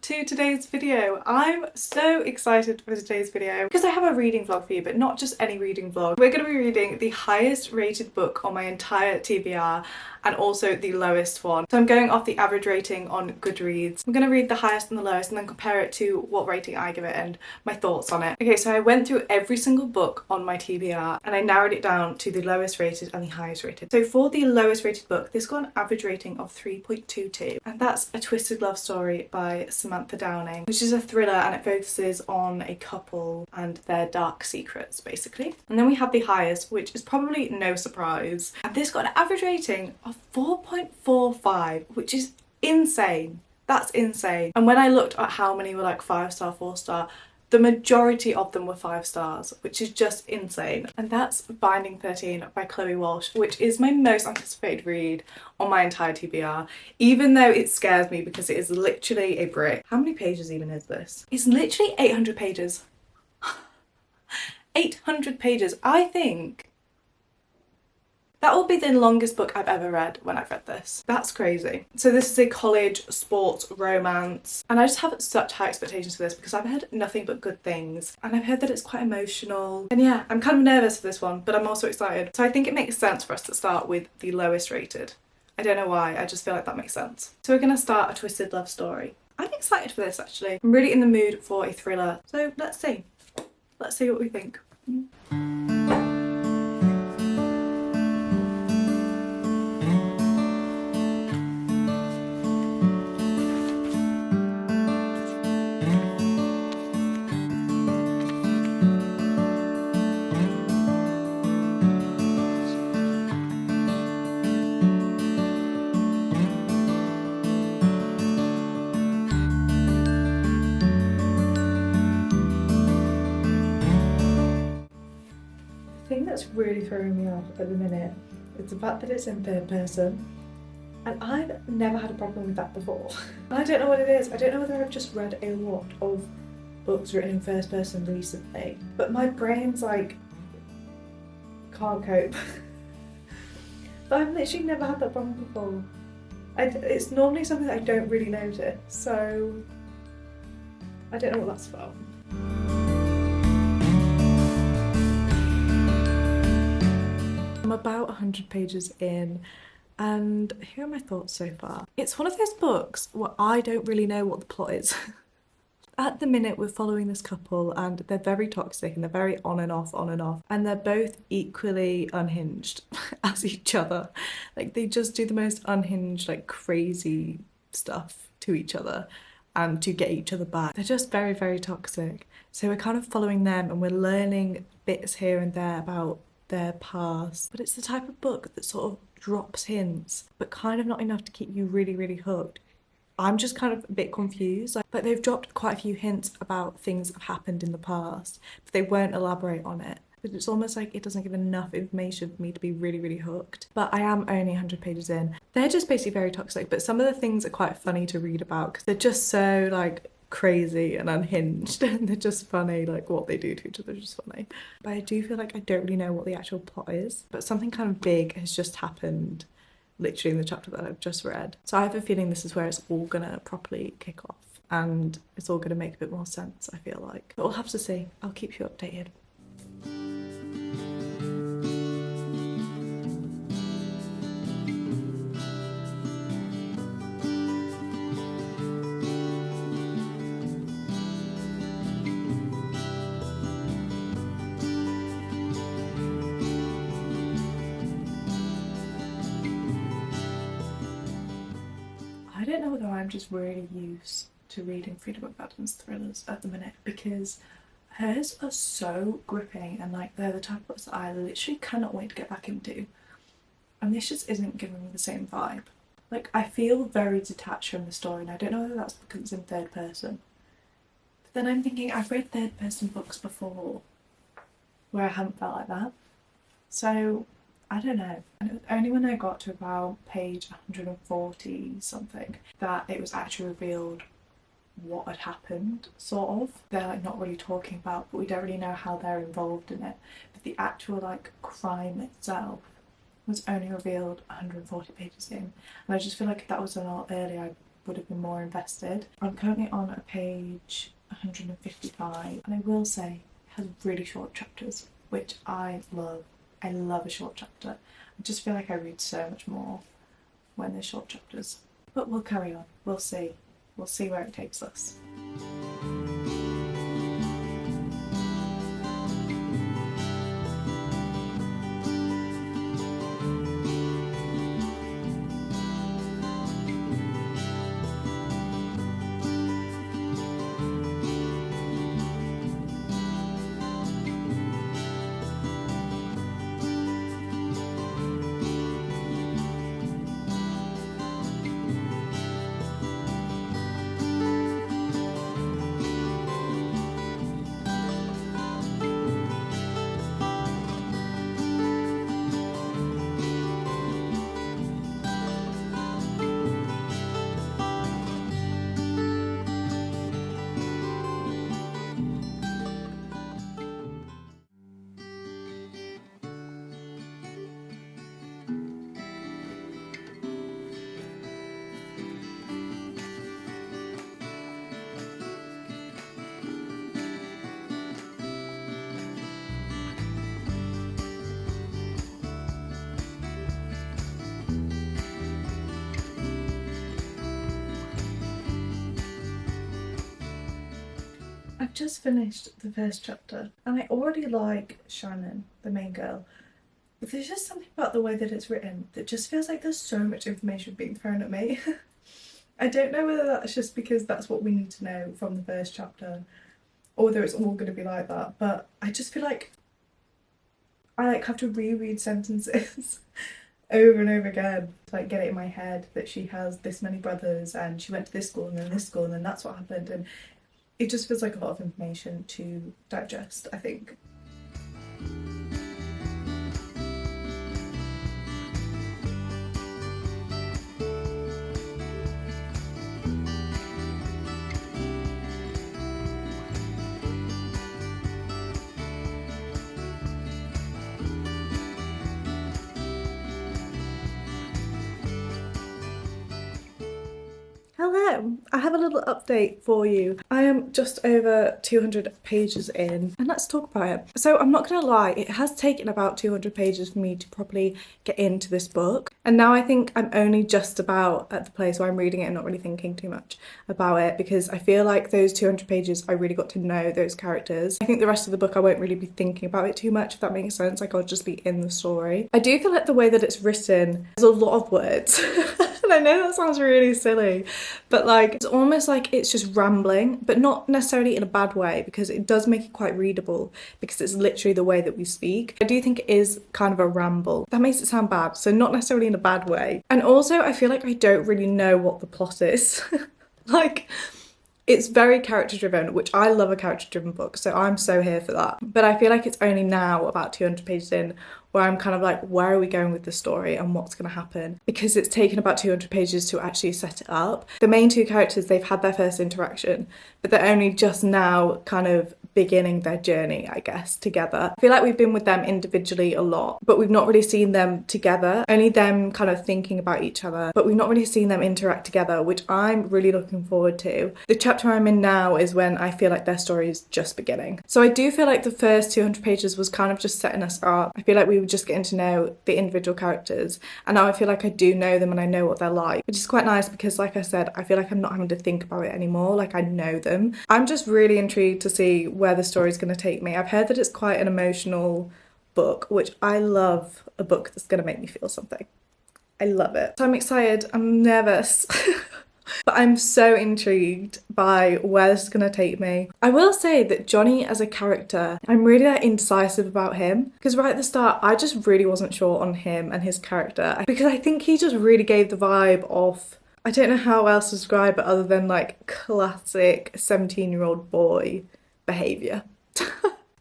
to today's video. I'm so excited for today's video because I have a reading vlog for you, but not just any reading vlog. We're going to be reading the highest rated book on my entire TBR and also the lowest one. So I'm going off the average rating on Goodreads. I'm going to read the highest and the lowest and then compare it to what rating I give it and my thoughts on it. Okay, so I went through every single book on my TBR and I narrowed it down to the lowest rated and the highest rated. So for the lowest rated book, this got an average rating of 3.22, and that's A Twisted Love Story by Samantha Downing, which is a thriller and it focuses on a couple and their dark secrets, basically. And then we have the highest, which is probably no surprise, and this got an average rating of 4.45, which is insane. That's insane. And when I looked at how many were like 5-star, 4-star, the majority of them were 5 stars, which is just insane. And that's Binding 13 by Chloe Walsh, which is my most anticipated read on my entire TBR, even though it scares me because it is literally a brick. How many pages even is this? It's literally 800 pages. 800 pages. I think that will be the longest book I've ever read when I've read this. That's crazy. So this is a college sports romance, and I just have such high expectations for this because I've heard nothing but good things, and I've heard that it's quite emotional. And yeah, I'm kind of nervous for this one, but I'm also excited. So I think it makes sense for us to start with the lowest rated. I don't know why, I just feel like that makes sense. So we're gonna start A Twisted Love Story. I'm excited for this actually. I'm really in the mood for a thriller. So let's see. Let's see what we think. The thing that's really throwing me off at the minute is the fact that it's in third person, and I've never had a problem with that before. And I don't know what it is. I don't know whether I've just read a lot of books written in first person recently, but my brain's like can't cope. But I've literally never had that problem before. It's normally something that I don't really notice, so I don't know what that's about. I'm about 100 pages in, and here are my thoughts so far. It's one of those books where I don't really know what the plot is. At the minute we're following this couple and they're very toxic and they're very on and off, and they're both equally unhinged as each other. Like they just do the most unhinged, like crazy stuff to each other and to get each other back. They're just very, very toxic. So we're kind of following them and we're learning bits here and there about their past, but it's the type of book that sort of drops hints but kind of not enough to keep you really, really hooked. I'm just kind of a bit confused. Like they've dropped quite a few hints about things that have happened in the past, but they won't elaborate on it. But it's almost like it doesn't give enough information for me to be really, really hooked. But I am only 100 pages in. They're just basically very toxic, but some of the things are quite funny to read about because they're just so like crazy and unhinged, and they're just funny, like what they do to each other is just funny. But I do feel like I don't really know what the actual plot is, but something kind of big has just happened literally in the chapter that I've just read. So I have a feeling this is where it's all gonna properly kick off and it's all gonna make a bit more sense, I feel like. But we'll have to see. I'll keep you updated. I don't know whether I'm just really used to reading Freida McFadden's thrillers at the minute because hers are so gripping and like they're the type of books that I literally cannot wait to get back into. And this just isn't giving me the same vibe. Like I feel very detached from the story, and I don't know whether that's because it's in third person. But then I'm thinking I've read third person books before where I haven't felt like that. So I don't know. And it was only when I got to about page 140 something that it was actually revealed what had happened, sort of. They're like not really talking about, but we don't really know how they're involved in it. But the actual like crime itself was only revealed 140 pages in. And I just feel like if that was a lot earlier, I would have been more invested. I'm currently on a page 155, and I will say it has really short chapters, which I love. I love a short chapter. I just feel like I read so much more when there's short chapters. But we'll carry on. We'll see. We'll see where it takes us. I've just finished the first chapter and I already like Shannon, the main girl, but there's just something about the way that it's written that just feels like there's so much information being thrown at me. I don't know whether that's just because that's what we need to know from the first chapter or whether it's all going to be like that, but I just feel like I have to reread sentences over and over again to get it in my head that she has this many brothers and she went to this school and then this school and then that's what happened, and it just feels like a lot of information to digest, I think. Hello, I have a little update for you. I am just over 200 pages in and let's talk about it. So I'm not gonna lie, it has taken about 200 pages for me to properly get into this book. And now I think I'm only just about at the place where I'm reading it and not really thinking too much about it, because I feel like those 200 pages I really got to know those characters. I think the rest of the book I won't really be thinking about it too much, if that makes sense. Like I'll just be in the story. I do feel like the way that it's written, there's a lot of words. And I know that sounds really silly, but it's almost like it's just rambling, but not necessarily in a bad way, because it does make it quite readable because it's literally the way that we speak. I do think it is kind of a ramble. That makes it sound bad, so not necessarily in a bad way. And also I feel like I don't really know what the plot is. It's very character driven, which I love a character driven book, so I'm so here for that. But I feel like it's only now, about 200 pages in, where I'm kind of like, where are we going with the story and what's going to happen? Because it's taken about 200 pages to actually set it up. The main two characters, they've had their first interaction, but they're only just now kind of beginning their journey, I guess, together. I feel like we've been with them individually a lot, but we've not really seen them together, only them kind of thinking about each other, but we've not really seen them interact together, which I'm really looking forward to. The chapter I'm in now is when I feel like their story is just beginning. So I do feel like the first 200 pages was kind of just setting us up. I feel like we were just getting to know the individual characters, and now I feel like I do know them and I know what they're like, which is quite nice because, like I said, I feel like I'm not having to think about it anymore. Like I know them. I'm just really intrigued to see where the story is going to take me. I've heard that it's quite an emotional book, which I love a book that's going to make me feel something. I love it. So I'm excited, I'm nervous, but I'm so intrigued by where this is going to take me. I will say that Johnny as a character, I'm really indecisive about him, because right at the start I just really wasn't sure on him and his character, because I think he just really gave the vibe of, I don't know how else to describe it other than classic 17-year-old boy behaviour.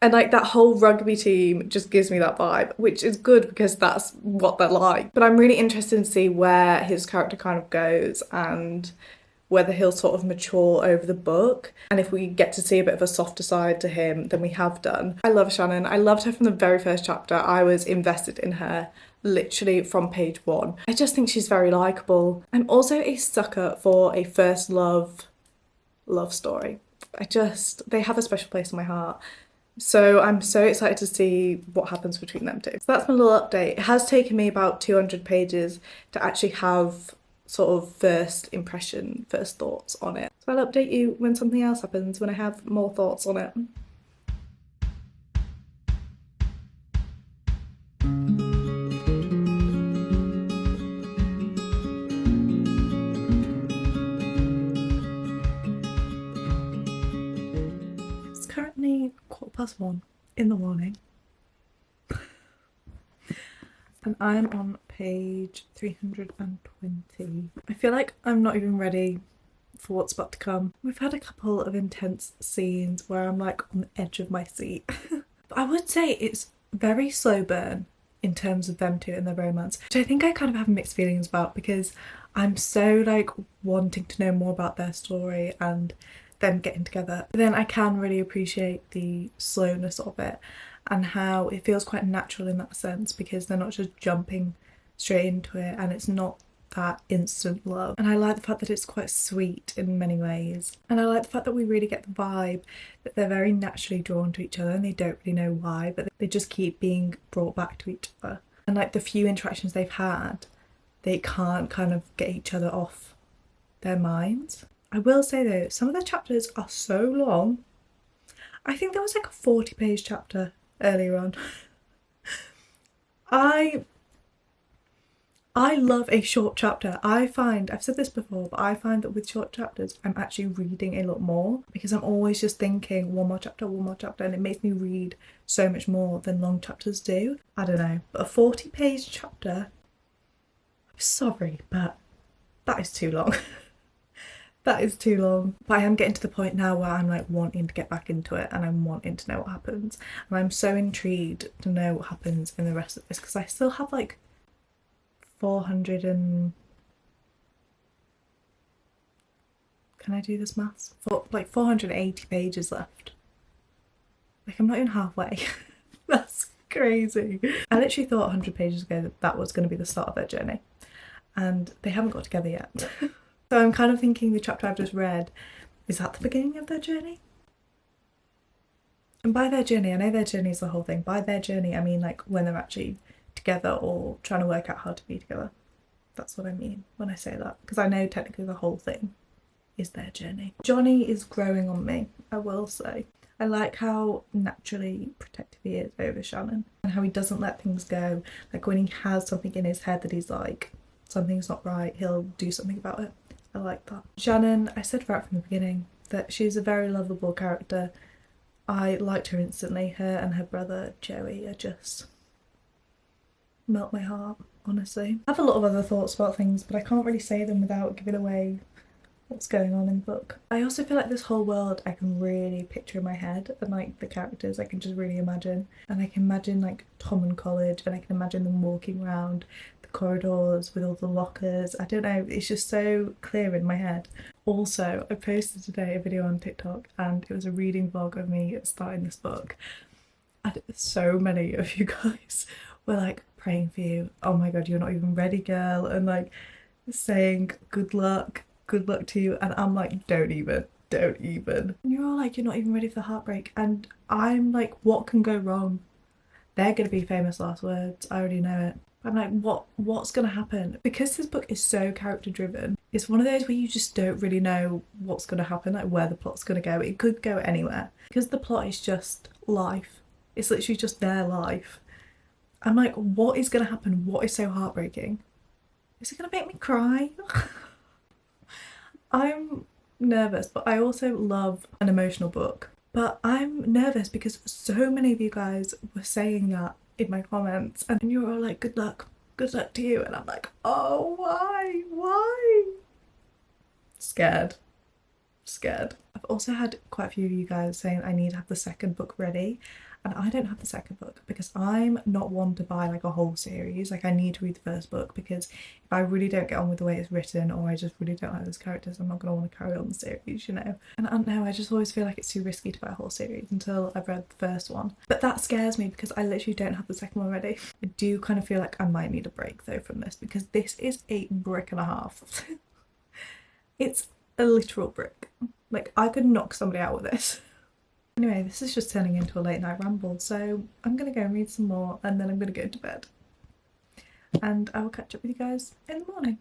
And that whole rugby team just gives me that vibe, which is good because that's what they're like. But I'm really interested to see where his character kind of goes and whether he'll sort of mature over the book, and if we get to see a bit of a softer side to him than we have done. I love Shannon. I loved her from the very first chapter. I was invested in her literally from page one. I just think she's very likeable. I'm also a sucker for a first love story. They have a special place in my heart. So I'm so excited to see what happens between them two. So that's my little update. It has taken me about 200 pages to actually have sort of first impression, first thoughts on it. So I'll update you when something else happens, when I have more thoughts on it. It's currently 1:15 in the morning. And I'm on page 320. I feel like I'm not even ready for what's about to come. We've had a couple of intense scenes where I'm like on the edge of my seat. But I would say it's very slow burn in terms of them two and their romance, which I think I kind of have mixed feelings about because I'm so like wanting to know more about their story and them getting together. But then I can really appreciate the slowness of it and how it feels quite natural in that sense because they're not just jumping straight into it and it's not that instant love. And I like the fact that it's quite sweet in many ways. And I like the fact that we really get the vibe that they're very naturally drawn to each other and they don't really know why, but they just keep being brought back to each other. And like the few interactions they've had, they can't kind of get each other off their minds. I will say though, some of the chapters are so long. I think there was like a 40-page chapter earlier on. I love a short chapter. I've said this before, but I find that with short chapters, I'm actually reading a lot more because I'm always just thinking one more chapter, and it makes me read so much more than long chapters do. I don't know, but a 40-page chapter, I'm sorry, but that is too long. That is too long. But I am getting to the point now where I'm like wanting to get back into it and I'm wanting to know what happens. And I'm so intrigued to know what happens in the rest of this because I still have like 400 and... Can I do this maths? Like 480 pages left. Like I'm not even halfway. That's crazy. I literally thought 100 pages ago that that was going to be the start of their journey. And they haven't got together yet. So I'm kind of thinking the chapter I've just read, is that the beginning of their journey? And by their journey, I know their journey is the whole thing. By their journey, I mean like when they're actually together or trying to work out how to be together. That's what I mean when I say that. Because I know technically the whole thing is their journey. Johnny is growing on me, I will say. I like how naturally protective he is over Shannon and how he doesn't let things go. Like when he has something in his head that he's like, something's not right, he'll do something about it. I like that. Shannon, I said right from the beginning that she's a very lovable character. I liked her instantly. Her and her brother Joey are just melt my heart, honestly. I have a lot of other thoughts about things, but I can't really say them without giving away what's going on in the book. I also feel like this whole world I can really picture in my head and like the characters I can just really imagine. And I can imagine like Tom in college and I can imagine them walking around corridors with all the lockers. I don't know, it's just so clear in my head. Also, I posted today a video on TikTok and it was a reading vlog of me starting this book and so many of you guys were like praying for you. Oh my god, you're not even ready, girl, and like saying good luck to you, and I'm like don't even. And you're all like, you're not even ready for the heartbreak, and I'm like, what can go wrong? They're gonna be famous last words, I already know it. I'm like, what's gonna happen? Because this book is so character driven, it's one of those where you just don't really know what's gonna happen, like where the plot's gonna go. It could go anywhere because the plot is just life. It's literally just their life. I'm like, what is gonna happen? What is so heartbreaking? Is it gonna make me cry? I'm nervous, but I also love an emotional book. But I'm nervous because so many of you guys were saying that in my comments and you were all like, good luck to you, and I'm like, oh, why? Scared. I've also had quite a few of you guys saying I need to have the second book ready, and I don't have the second book because I'm not one to buy like a whole series. Like I need to read the first book because if I really don't get on with the way it's written or I just really don't like those characters, I'm not going to want to carry on the series, you know. And I don't know, I just always feel like it's too risky to buy a whole series until I've read the first one. But that scares me because I literally don't have the second one ready. I do kind of feel like I might need a break though from this because this is a brick and a half. It's a literal brick. Like I could knock somebody out with this. Anyway, this is just turning into a late night ramble, so I'm gonna go and read some more and then I'm gonna go to bed. And I will catch up with you guys in the morning.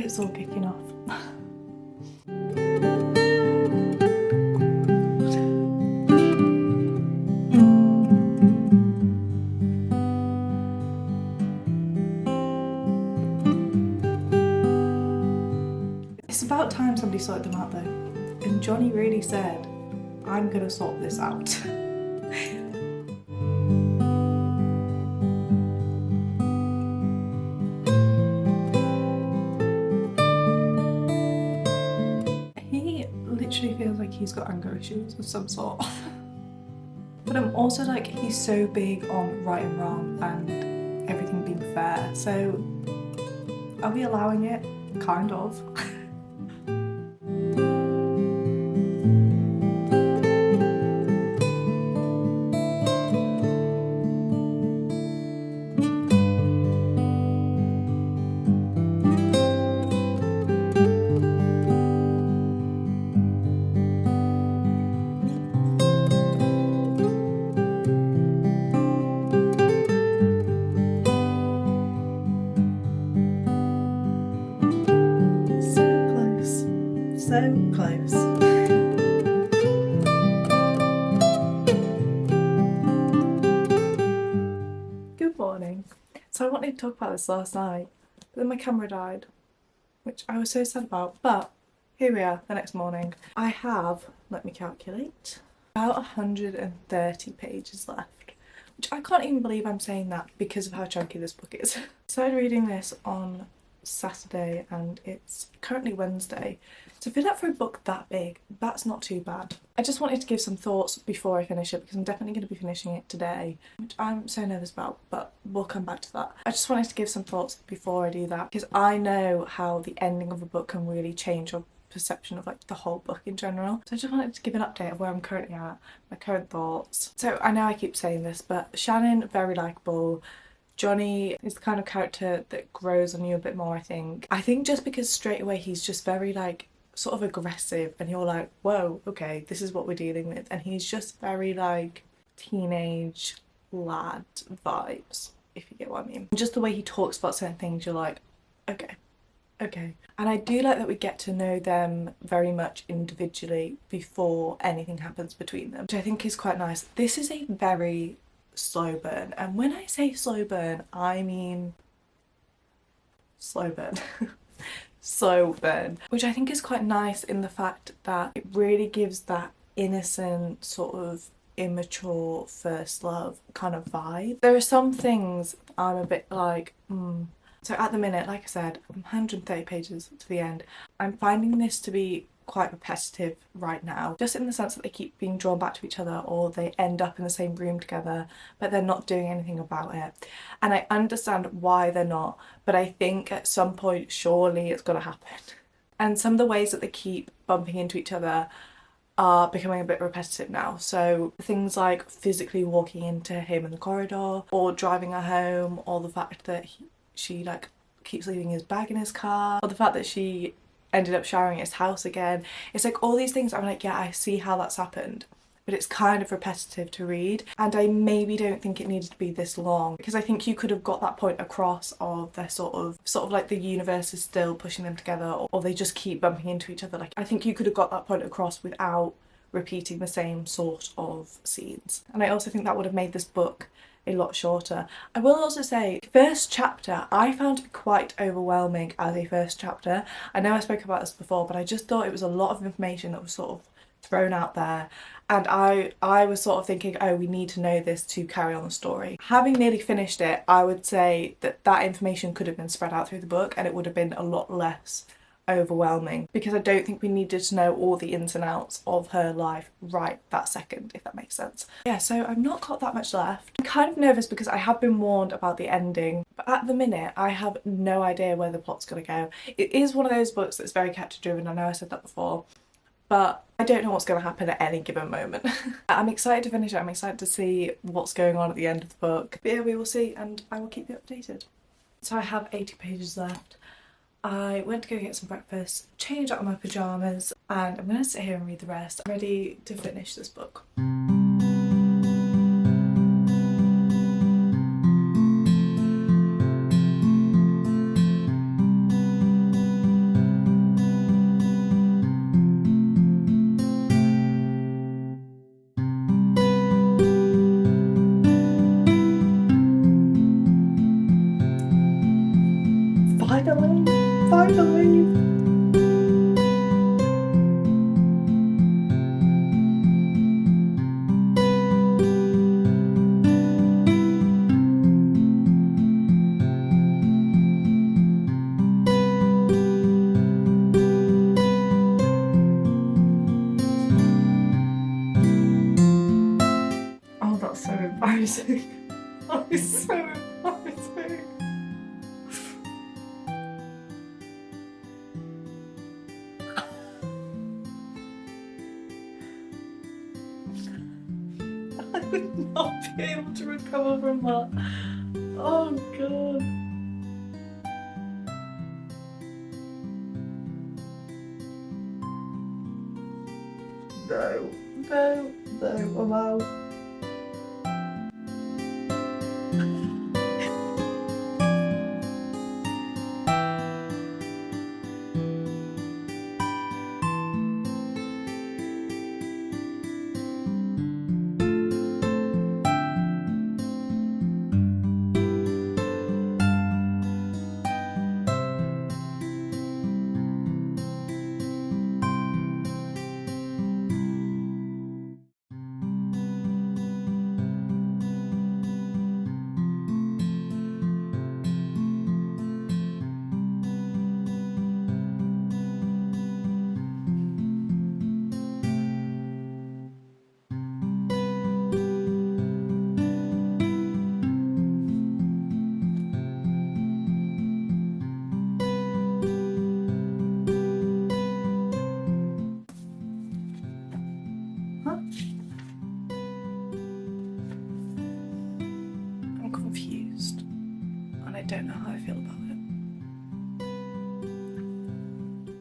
It's all kicking off. It's about time somebody sorted them out though. And Johnny really said, I'm gonna sort this out. He literally feels like he's got anger issues of some sort. But I'm also like, he's so big on right and wrong and everything being fair. So are we allowing it? Kind of. So close. Good morning. So I wanted to talk about this last night, but then my camera died, which I was so sad about, but here we are the next morning. I have, let me calculate, about 130 pages left, which I can't even believe I'm saying that because of how chunky this book is. I started reading this on Saturday and it's currently Wednesday, so I feel like for a book that big, that's not too bad. I just wanted to give some thoughts before I finish it because I'm definitely going to be finishing it today, which I'm so nervous about, but we'll come back to that. I just wanted to give some thoughts before I do that because I know how the ending of a book can really change your perception of like the whole book in general. So I just wanted to give an update of where I'm currently at, my current thoughts. So I know I keep saying this, but Shannon, very likeable. Johnny is the kind of character that grows on you a bit more, I think. I think just because straight away he's just very like sort of aggressive and you're like, whoa, okay, this is what we're dealing with. And he's just very like teenage lad vibes, if you get what I mean. Just the way he talks about certain things, you're like, okay. And I do like that we get to know them very much individually before anything happens between them, which I think is quite nice. This is a very slow burn, and when I say slow burn, I mean slow burn. Slow burn, which I think is quite nice in the fact that it really gives that innocent sort of immature first love kind of vibe. There are some things I'm a bit like, So at the minute, like I said, I'm 130 pages to the end. I'm finding this to be quite repetitive right now, just in the sense that they keep being drawn back to each other or they end up in the same room together but they're not doing anything about it. And I understand why they're not, but I think at some point surely it's got to happen. and some of the ways that they keep bumping into each other are becoming a bit repetitive now. So things like physically walking into him in the corridor, or driving her home, or the fact that she like keeps leaving his bag in his car, or the fact that she ended up showering at his house again. It's like all these things I'm like, yeah, I see how that's happened, but it's kind of repetitive to read, and I maybe don't think it needed to be this long, because I think you could have got that point across of their sort of like the universe is still pushing them together, or they just keep bumping into each other. Like, I think you could have got that point across without repeating the same sort of scenes, and I also think that would have made this book a lot shorter. I will also say, first chapter I found quite overwhelming as a first chapter. I know I spoke about this before, but I just thought it was a lot of information that was sort of thrown out there, and I was sort of thinking, oh, we need to know this to carry on the story. Having nearly finished it, I would say that that information could have been spread out through the book, and it would have been a lot less overwhelming, because I don't think we needed to know all the ins and outs of her life right that second, if that makes sense. Yeah, so I've not got that much left. I'm kind of nervous because I have been warned about the ending, but at the minute I have no idea where the plot's gonna go. It is one of those books that's very character driven, I know I said that before, but I don't know what's going to happen at any given moment. I'm excited to finish it, I'm excited to see what's going on at the end of the book. But yeah, we will see, and I will keep you updated. So I have 80 pages left. I went to go get some breakfast, changed out of my pyjamas, and I'm going to sit here and read the rest. I'm ready to finish this book. Finally! Oh, that's so embarrassing. That is so embarrassing. I would not be able to recover from that. Oh god. No, I'm out. I'm confused, and I don't know how I feel about it.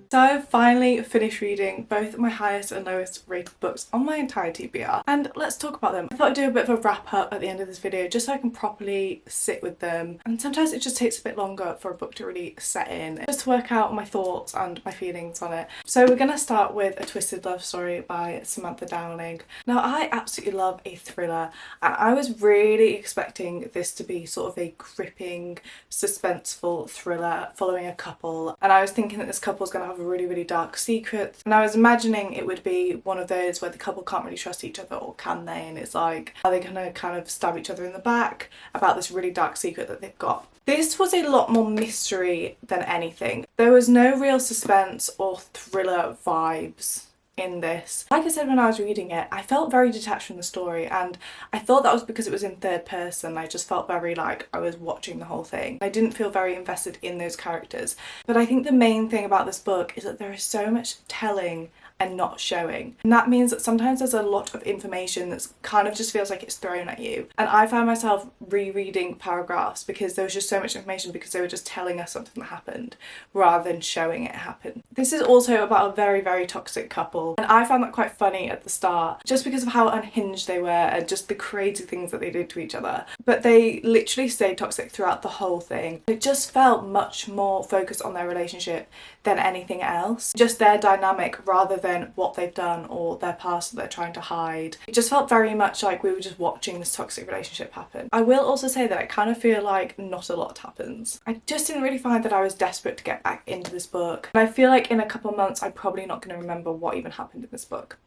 So I've finally finished reading both my highest and lowest rated books on my entire TBR, and let's talk about them. I thought I'd do a bit of a wrap up at the end of this video just so I can properly sit with them, and sometimes it just takes a bit longer for a book to really set in, just to work out my thoughts and my feelings on it. So we're going to start with A Twisted Love Story by Samantha Downing. Now, I absolutely love a thriller, and I was really expecting this to be sort of a gripping, suspenseful thriller following a couple, and I was thinking that this couple's going to have a really dark secret, and I was imagining it would be one of those where the couple can't really trust each other, or can they, and it's like, are they gonna kind of stab each other in the back about this really dark secret that they've got. This was a lot more mystery than anything. There was no real suspense or thriller vibes in this. Like I said when I was reading it, I felt very detached from the story, and I thought that was because it was in third person. I just felt very like I was watching the whole thing. I didn't feel very invested in those characters. But I think the main thing about this book is that there is so much telling and not showing. And that means that sometimes there's a lot of information that's kind of just feels like it's thrown at you. And I found myself rereading paragraphs because there was just so much information, because they were just telling us something that happened rather than showing it happen. This is also about a very, very toxic couple, and I found that quite funny at the start just because of how unhinged they were and just the crazy things that they did to each other. But they literally stayed toxic throughout the whole thing. It just felt much more focused on their relationship than anything else. Just their dynamic rather than what they've done or their past that they're trying to hide. It just felt very much like we were just watching this toxic relationship happen. I will also say that I kind of feel like not a lot happens. I just didn't really find that I was desperate to get back into this book. And I feel like in a couple of months I'm probably not going to remember what even happened in this book.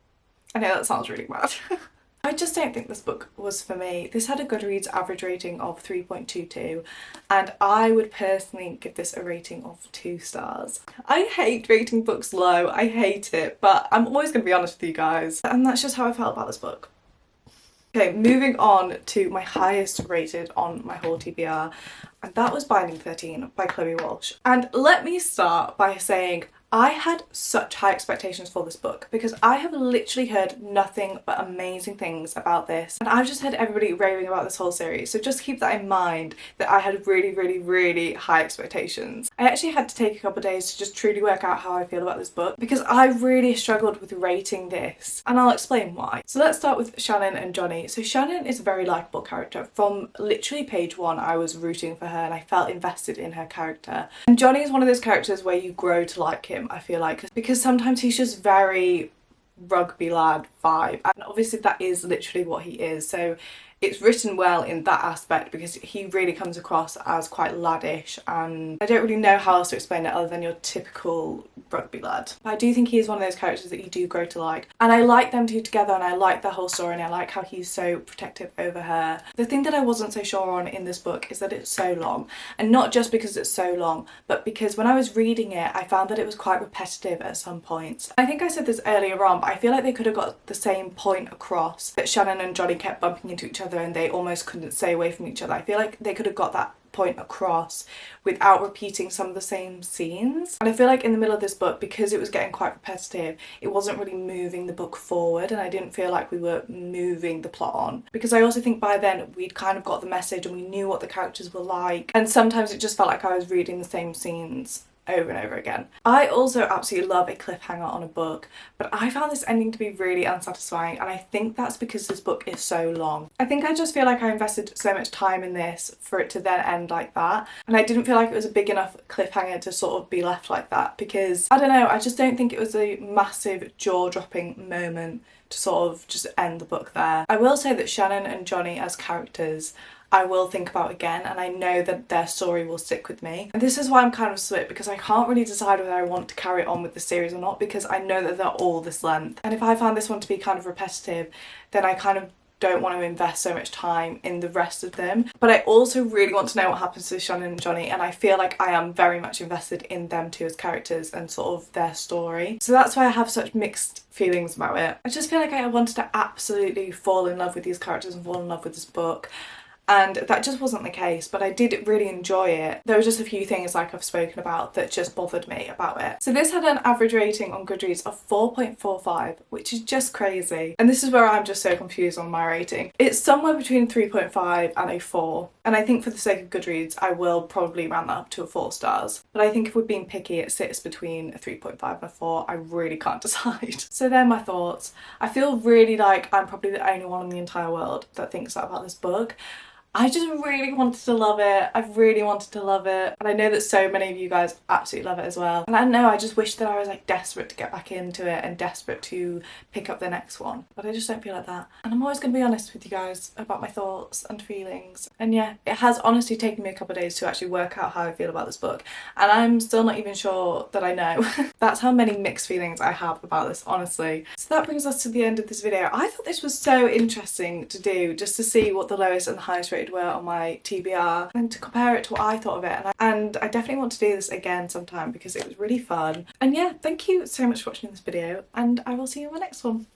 I know that sounds really bad. I just don't think this book was for me. This had a Goodreads average rating of 3.22, and I would personally give this a rating of 2 stars. I hate rating books low, I hate it, but I'm always going to be honest with you guys, and that's just how I felt about this book. Okay, moving on to my highest rated on my whole TBR, and that was Binding 13 by Chloe Walsh. And let me start by saying I had such high expectations for this book because I have literally heard nothing but amazing things about this, and I've just heard everybody raving about this whole series, so just keep that in mind that I had really, really, really high expectations. I actually had to take a couple of days to just truly work out how I feel about this book because I really struggled with rating this, and I'll explain why. So let's start with Shannon and Johnny. So Shannon is a very likeable character. From literally page 1 I was rooting for her and I felt invested in her character, and Johnny is one of those characters where you grow to like him, I feel like, because sometimes he's just very rugby lad vibe, and obviously that is literally what he is, so it's written well in that aspect because he really comes across as quite laddish, and I don't really know how else to explain it other than your typical rugby lad. But I do think he is one of those characters that you do grow to like, and I like them two together, and I like their whole story, and I like how he's so protective over her. The thing that I wasn't so sure on in this book is that it's so long, and not just because it's so long, but because when I was reading it I found that it was quite repetitive at some points. I think I said this earlier on, but I feel like they could have got the same point across, that Shannon and Johnny kept bumping into each other and they almost couldn't stay away from each other. I feel like they could have got that point across without repeating some of the same scenes. And I feel like in the middle of this book, because it was getting quite repetitive, it wasn't really moving the book forward, and I didn't feel like we were moving the plot on, because I also think by then we'd kind of got the message and we knew what the characters were like, and sometimes it just felt like I was reading the same scenes over and over again. I also absolutely love a cliffhanger on a book, but I found this ending to be really unsatisfying, and I think that's because this book is so long. I think I just feel like I invested so much time in this for it to then end like that, and I didn't feel like it was a big enough cliffhanger to sort of be left like that, because I don't know, I just don't think it was a massive jaw-dropping moment to sort of just end the book there. I will say that Shannon and Johnny as characters I will think about again, and I know that their story will stick with me. And this is why I'm kind of split, because I can't really decide whether I want to carry on with the series or not, because I know that they're all this length. And if I found this one to be kind of repetitive, then I kind of don't want to invest so much time in the rest of them. But I also really want to know what happens to Shannon and Johnny, and I feel like I am very much invested in them two as characters and sort of their story. So that's why I have such mixed feelings about it. I just feel like I wanted to absolutely fall in love with these characters and fall in love with this book, and that just wasn't the case, but I did really enjoy it. There were just a few things, like I've spoken about, that just bothered me about it. So this had an average rating on Goodreads of 4.45, which is just crazy. And this is where I'm just so confused on my rating. It's somewhere between 3.5 and a 4. And I think for the sake of Goodreads, I will probably round that up to a 4 stars. But I think if we're being picky, it sits between a 3.5 and a 4. I really can't decide. So they're my thoughts. I feel really like I'm probably the only one in the entire world that thinks that about this book. I just really wanted to love it. I really wanted to love it. And I know that so many of you guys absolutely love it as well. And I don't know, I just wish that I was like desperate to get back into it and desperate to pick up the next one. But I just don't feel like that. And I'm always going to be honest with you guys about my thoughts and feelings. And yeah, it has honestly taken me a couple of days to actually work out how I feel about this book. And I'm still not even sure that I know. That's how many mixed feelings I have about this, honestly. So that brings us to the end of this video. I thought this was so interesting to do, just to see what the lowest and the highest rated enjoyed were on my TBR and to compare it to what I thought of it, and I definitely want to do this again sometime because it was really fun. And yeah, thank you so much for watching this video, and I will see you in my next one.